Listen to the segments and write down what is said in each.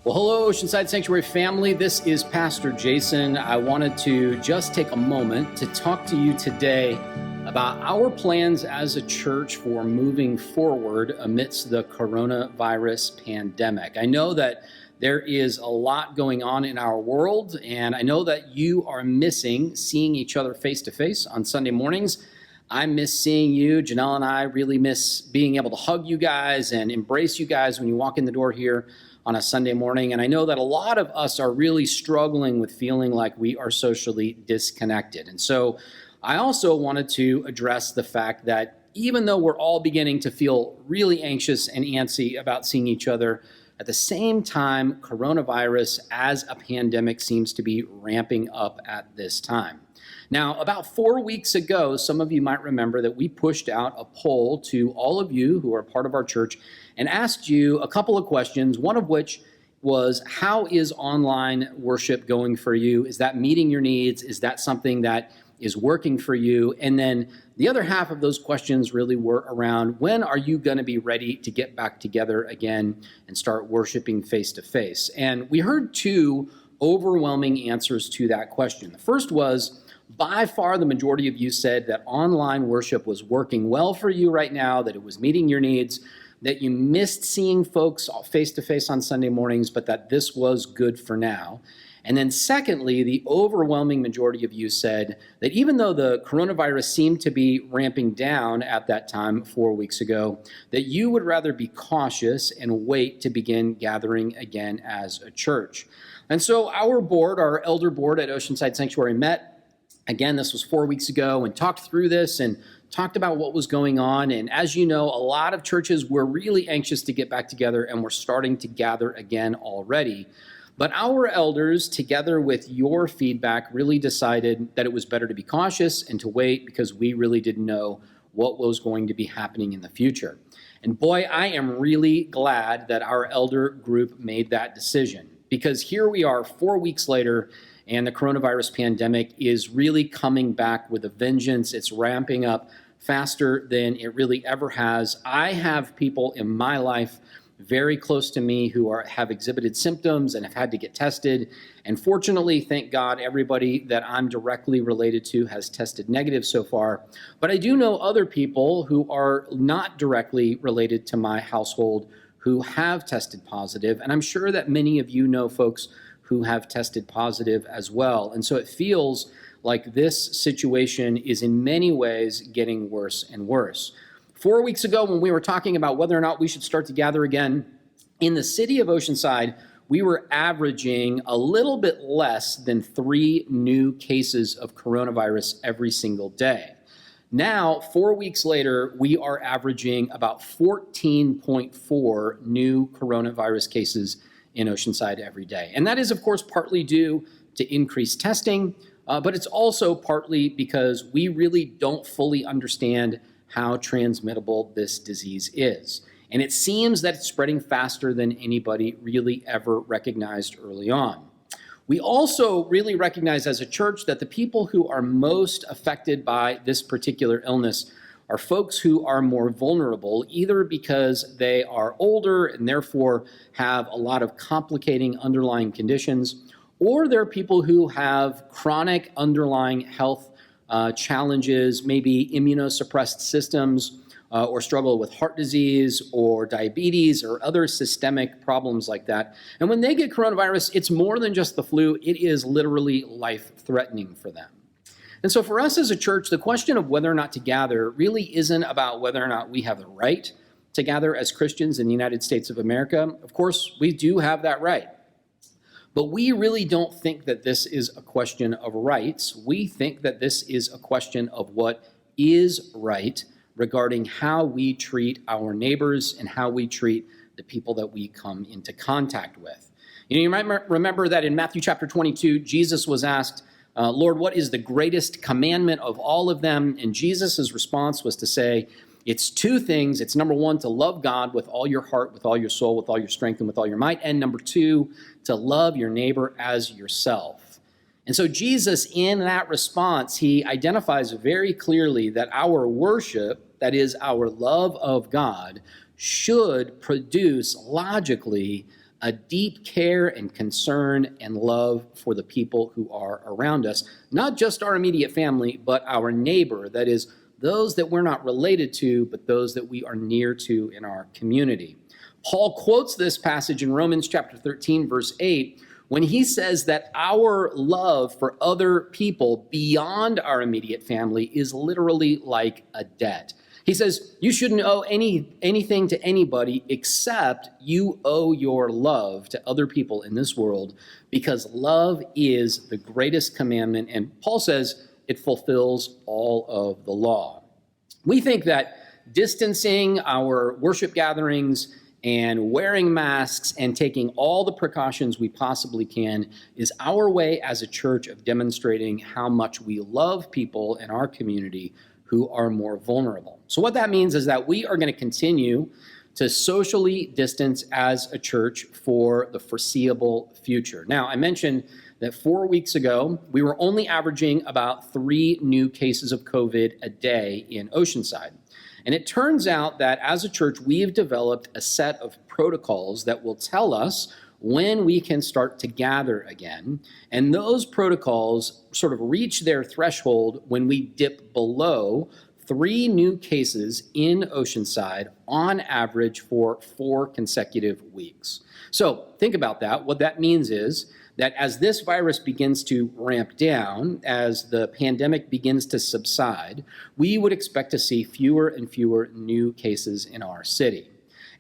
Well, hello, Oceanside Sanctuary family. This is Pastor Jason. I wanted to just take a moment to talk to you today about our plans as a church for moving forward amidst the coronavirus pandemic. I know that there is a lot going on in our world, and I know that you are missing seeing each other face to face on Sunday mornings. I miss seeing you. Janelle and I really miss being able to hug you guys and embrace you guys when you walk in the door here on a Sunday morning. And I know that a lot of us are really struggling with feeling like we are socially disconnected. And so I also wanted to address the fact that even though we're all beginning to feel really anxious and antsy about seeing each other, at the same time, coronavirus as a pandemic seems to be ramping up at this time. Now, about 4 weeks ago, some of you might remember that we pushed out a poll to all of you who are part of our church and asked you a couple of questions, one of which was, how is online worship going for you? Is that meeting your needs? Is that something that is working for you? And then the other half of those questions really were around, when are you going to be ready to get back together again and start worshiping face to face? And we heard two overwhelming answers to that question. The first was, by far the majority of you said that online worship was working well for you right now, that it was meeting your needs, that you missed seeing folks face to face on Sunday mornings, but that this was good for now. And then secondly, the overwhelming majority of you said that even though the coronavirus seemed to be ramping down at that time 4 weeks ago, that you would rather be cautious and wait to begin gathering again as a church. And so our board, our elder board at Oceanside Sanctuary met. Again, this was 4 weeks ago, and talked through this and talked about what was going on. And as you know, a lot of churches were really anxious to get back together, and we're starting to gather again already. But our elders, together with your feedback, really decided that it was better to be cautious and to wait, because we really didn't know what was going to be happening in the future. And boy, I am really glad that our elder group made that decision, because here we are 4 weeks later, and the coronavirus pandemic is really coming back with a vengeance. It's ramping up faster than it really ever has. I have people in my life very close to me who have exhibited symptoms and have had to get tested. And fortunately, thank God, everybody that I'm directly related to has tested negative so far. But I do know other people who are not directly related to my household who have tested positive. And I'm sure that many of you know folks who have tested positive as well. And so it feels like this situation is in many ways getting worse and worse. 4 weeks ago, when we were talking about whether or not we should start to gather again, in the city of Oceanside, we were averaging a little bit less than 3 new cases of coronavirus every single day. Now, 4 weeks later, we are averaging about 14.4 new coronavirus cases in Oceanside every day. And that is, of course, partly due to increased testing, but it's also partly because we really don't fully understand how transmittable this disease is. And it seems that it's spreading faster than anybody really ever recognized early on. We also really recognize as a church that the people who are most affected by this particular illness are folks who are more vulnerable, either because they are older and therefore have a lot of complicating underlying conditions, or they're people who have chronic underlying health challenges, maybe immunosuppressed systems, or struggle with heart disease or diabetes or other systemic problems like that. And when they get coronavirus, it's more than just the flu. It is literally life-threatening for them. And so for us as a church, the question of whether or not to gather really isn't about whether or not we have the right to gather as Christians in the United States of America. Of course, we do have that right. But we really don't think that this is a question of rights. We think that this is a question of what is right regarding how we treat our neighbors and how we treat the people that we come into contact with. You might remember that in Matthew chapter 22, Jesus was asked, Lord, what is the greatest commandment of all of them? And Jesus' response was to say, it's 2 things. It's number 1, to love God with all your heart, with all your soul, with all your strength, and with all your might. And number 2, to love your neighbor as yourself. And so Jesus, in that response, he identifies very clearly that our worship, that is our love of God, should produce logically a deep care and concern and love for the people who are around us, not just our immediate family, but our neighbor, that is, those that we're not related to, but those that we are near to in our community. Paul quotes this passage in Romans chapter 13, verse 8, when he says that our love for other people beyond our immediate family is literally like a debt. He says, you shouldn't owe anything to anybody except you owe your love to other people in this world, because love is the greatest commandment, and Paul says it fulfills all of the law. We think that distancing our worship gatherings and wearing masks and taking all the precautions we possibly can is our way as a church of demonstrating how much we love people in our community who are more vulnerable. So what that means is that we are going to continue to socially distance as a church for the foreseeable future. Now, I mentioned that 4 weeks ago, we were only averaging about 3 new cases of COVID a day in Oceanside. And it turns out that as a church, we have developed a set of protocols that will tell us when we can start to gather again. And those protocols sort of reach their threshold when we dip below 3 new cases in Oceanside on average for 4 consecutive weeks. So think about that. What that means is that as this virus begins to ramp down, as the pandemic begins to subside, we would expect to see fewer and fewer new cases in our city.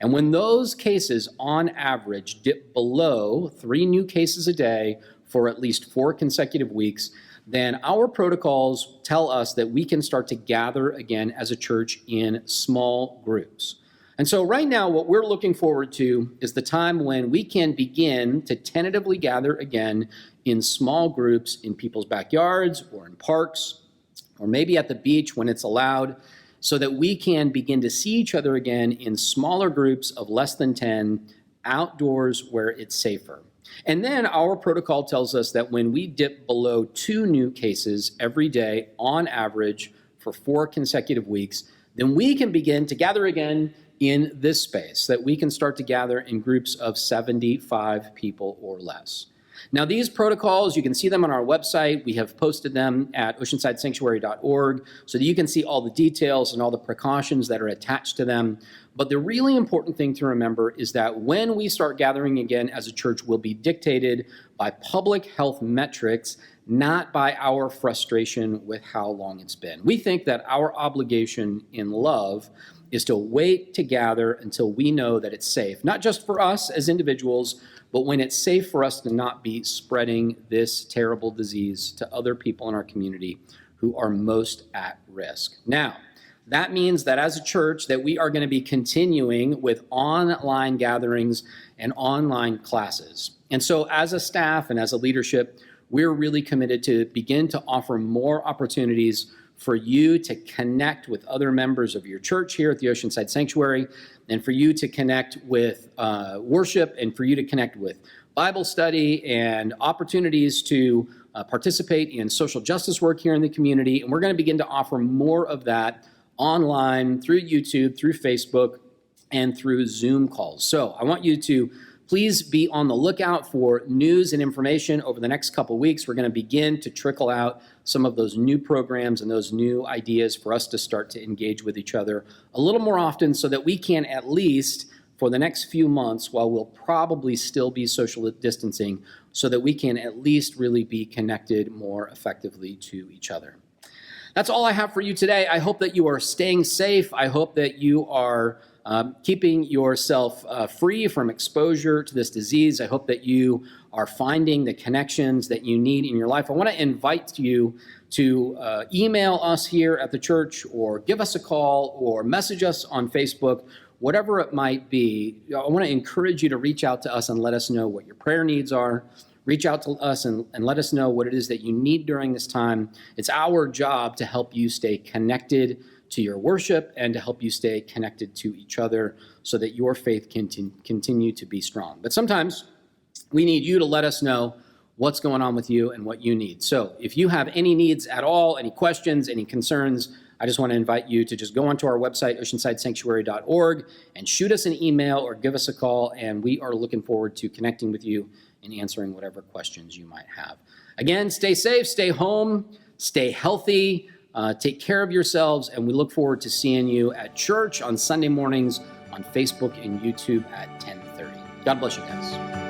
And when those cases on average dip below 3 new cases a day for at least 4 consecutive weeks, then our protocols tell us that we can start to gather again as a church in small groups. And so right now, what we're looking forward to is the time when we can begin to tentatively gather again in small groups in people's backyards or in parks, or maybe at the beach when it's allowed, so that we can begin to see each other again in smaller groups of less than 10, outdoors where it's safer. And then our protocol tells us that when we dip below 2 new cases every day on average for 4 consecutive weeks, then we can begin to gather again in this space, that we can start to gather in groups of 75 people or less. Now, these protocols, you can see them on our website. We have posted them at oceansidesanctuary.org so that you can see all the details and all the precautions that are attached to them. But the really important thing to remember is that when we start gathering again as a church will be dictated by public health metrics, not by our frustration with how long it's been. We think that our obligation in love is to wait to gather until we know that it's safe, not just for us as individuals, but when it's safe for us to not be spreading this terrible disease to other people in our community who are most at risk. Now, that means that as a church that we are going to be continuing with online gatherings and online classes. And so as a staff and as a leadership, we're really committed to begin to offer more opportunities for you to connect with other members of your church here at the Oceanside Sanctuary, and for you to connect with worship, and for you to connect with Bible study and opportunities to participate in social justice work here in the community. And we're going to begin to offer more of that online, through YouTube, through Facebook, and through Zoom calls. So I want you to please be on the lookout for news and information over the next couple weeks. We're going to begin to trickle out some of those new programs and those new ideas for us to start to engage with each other a little more often, so that we can at least for the next few months, while we'll probably still be social distancing, so that we can at least really be connected more effectively to each other. That's all I have for you today. I hope that you are staying safe. I hope that you are keeping yourself free from exposure to this disease. I hope that you are finding the connections that you need in your life. I want to invite you to email us here at the church, or give us a call, or message us on Facebook, whatever it might be. I want to encourage you to reach out to us and let us know what your prayer needs are. Reach out to us and let us know what it is that you need during this time. It's our job to help you stay connected to your worship and to help you stay connected to each other so that your faith can continue to be strong. But sometimes we need you to let us know what's going on with you and what you need. So if you have any needs at all, any questions, any concerns, I just want to invite you to just go onto our website, oceansidesanctuary.org, and shoot us an email or give us a call, and we are looking forward to connecting with you and answering whatever questions you might have. Again, stay safe, stay home, stay healthy, take care of yourselves, and we look forward to seeing you at church on Sunday mornings on Facebook and YouTube at 10:30. God bless you guys.